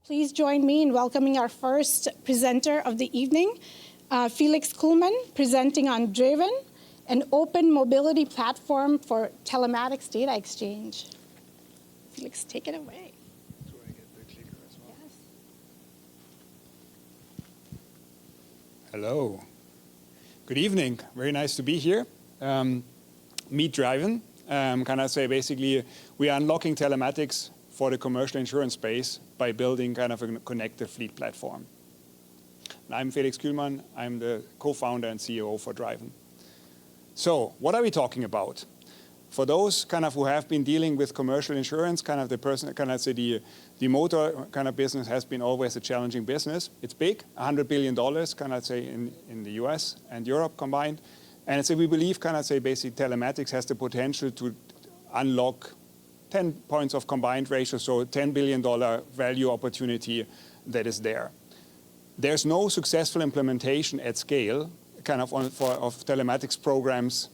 Please join me in welcoming our first presenter of the evening, Felix Kühlmann, presenting on Draivn, an open mobility platform for telematics data exchange. Felix, take it away. Do I get the clicker as well? Yes. Hello. Good evening. Very nice to be here. Meet Draivn. Can I say basically we are unlocking telematics for the commercial insurance space by building kind of a connected fleet platform. And I'm Felix Kühlmann. I'm the co-founder and CEO for Draivn. So what are we talking about? For those kind of who have been dealing with commercial insurance, kind of the person, kind of say the motor kind of business has been always a challenging business. It's big, $100 billion, kind of say in the US and Europe combined. And so we believe kind of say basic telematics has the potential to unlock 10 points of combined ratio, so $10 billion value opportunity that is there. There's no successful implementation at scale kind of of telematics programs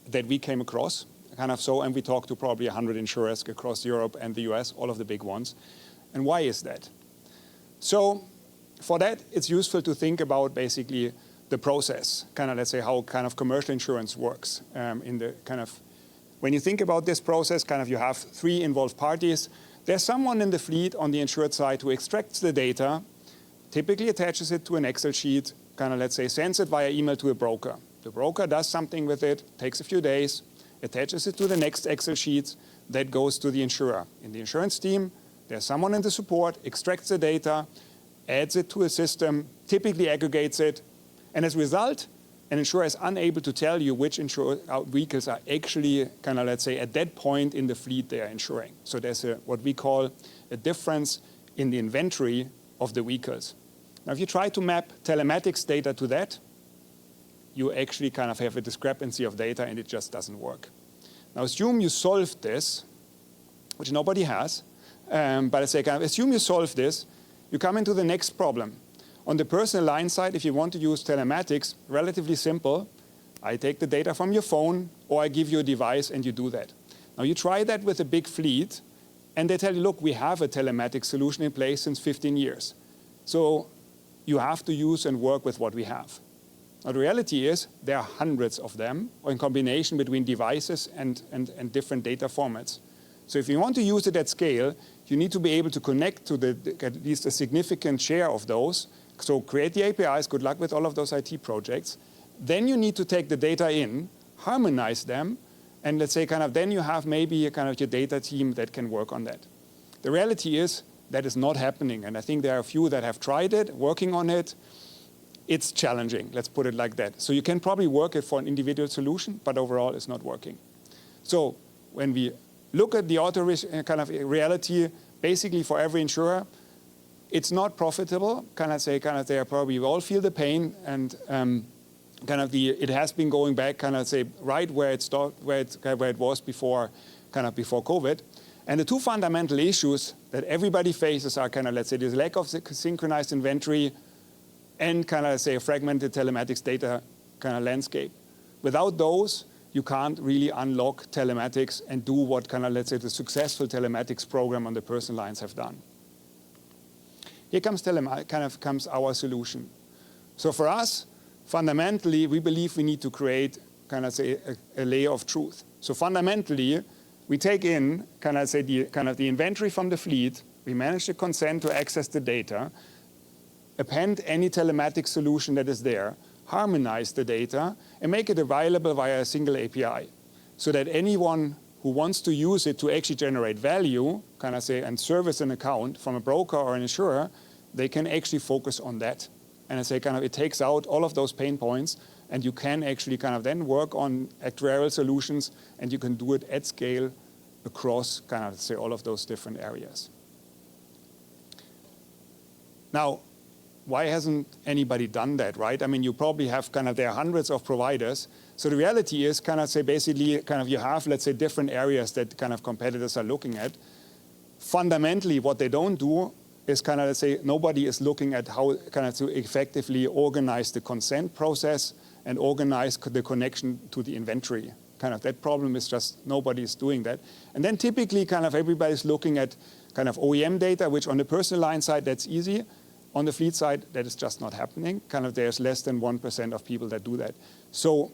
that we came across, and we talked to probably 100 insurers across Europe and the US, all of the big ones. And why is that? So for that, it's useful to think about basically the process, kind of let's say how kind of commercial insurance works in the kind of. When you think about this process, kind of you have three involved parties. There's someone in the fleet on the insured side who extracts the data, typically attaches it to an Excel sheet, kind of let's say sends it via email to a broker. The broker does something with it, takes a few days, attaches it to the next Excel sheet that goes to the insurer. In the insurance team, there's someone in the support, extracts the data, adds it to a system, typically aggregates it, and as a result, an insurer is unable to tell you which vehicles are actually kind of, let's say, at that point in the fleet they are insuring. So there's what we call a difference in the inventory of the vehicles. Now, if you try to map telematics data to that, you actually kind of have a discrepancy of data and it just doesn't work. Now, assume you solved this, which nobody has, but I say kind of assume you solve this, you come into the next problem. On the personal line side, if you want to use telematics, relatively simple. I take the data from your phone or I give you a device and you do that. Now you try that with a big fleet and they tell you, look, we have a telematics solution in place since 15 years. So you have to use and work with what we have. Now the reality is there are hundreds of them or in combination between devices and different data formats. So if you want to use it at scale, you need to be able to connect to at least a significant share of those. So create the APIs, good luck with all of those IT projects. Then you need to take the data in, harmonize them, and let's say kind of then you have maybe a kind of your data team that can work on that. The reality is that is not happening, and I think there are a few that have tried it, working on it. It's challenging, let's put it like that. So you can probably work it for an individual solution, but overall it's not working. So when we look at the auto kind of reality, basically for every insurer, it's not profitable. They probably all feel the pain, and it has been going back, right where it was before, before COVID. And the two fundamental issues that everybody faces are this lack of synchronized inventory and a fragmented telematics data landscape. Without those, you can't really unlock telematics and do what the successful telematics program on the personal lines have done. Here comes comes our solution. So for us, fundamentally, we believe we need to create a layer of truth. So fundamentally, we take in the inventory from the fleet, we manage the consent to access the data, append any telematics solution that is there, harmonize the data, and make it available via a single API, so that anyone who wants to use it to actually generate value, and service an account from a broker or an insurer, they can actually focus on that. And it takes out all of those pain points, and you can actually then work on actuarial solutions, and you can do it at scale across all of those different areas. Now, why hasn't anybody done that, right? I mean, you probably have there are hundreds of providers. So the reality is basically you have, let's say, different areas that competitors are looking at. Fundamentally, what they don't do is nobody is looking at how to effectively organize the consent process and organize the connection to the inventory kind of that problem is just nobody's doing that. And then typically kind of everybody's looking at kind of OEM data, which on the personal line side, that's easy. On the fleet side, that is just not happening. Kind of there's less than 1% of people that do that. So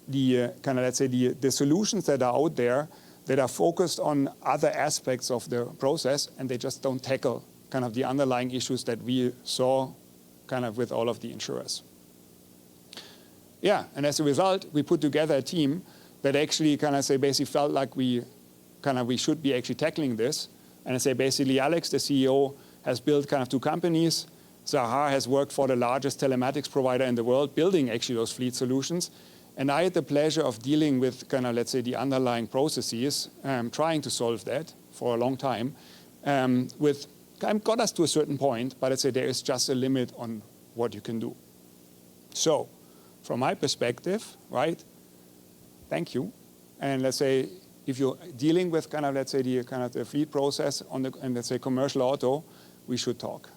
the kind of, let's say, the solutions that are out there that are focused on other aspects of the process, and they just don't tackle kind of the underlying issues that we saw kind of with all of the insurers. Yeah, and as a result, we put together a team that actually kind of say basically felt like we should be actually tackling this. And I say basically Alex, the CEO, has built kind of 2 companies. Zahar has worked for the largest telematics provider in the world, building actually those fleet solutions. And I had the pleasure of dealing with kind of, let's say, the underlying processes, trying to solve that for a long time, got us to a certain point, but I'd say there is just a limit on what you can do. So, from my perspective, right, thank you. And let's say, if you're dealing with kind of, let's say, the fleet process on the, and let's say, commercial auto, we should talk.